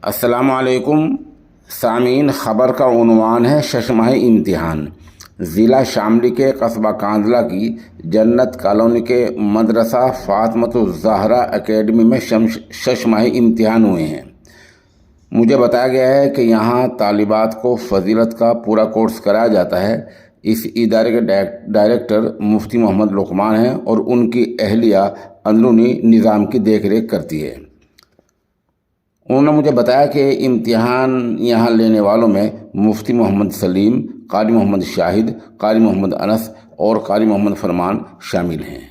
अस्सलामुअलैकुम सामीन, ख़बर का उन्वान है शशमाही इम्तिहान। ज़िला शामली के कस्बा कांदला की जन्नत कॉलोनी के मदरसा फ़ातिमतुज़्ज़हरा एकेडमी में शशमाही इम्तिहान हुए हैं। मुझे बताया गया है कि यहाँ तालिबात को फ़जीलत का पूरा कोर्स कराया जाता है। इस इदारे के डायरेक्टर मुफ्ती मोहम्मद लुकमान हैं और उनकी अहलिया अंदरूनी निज़ाम की देख रेख करती है। उन्होंने मुझे बताया कि इम्तिहान यहाँ लेने वालों में मुफ्ती मोहम्मद सलीम, कारी मोहम्मद शाहिद, कारी मोहम्मद अनस और कारी मोहम्मद फरमान शामिल हैं।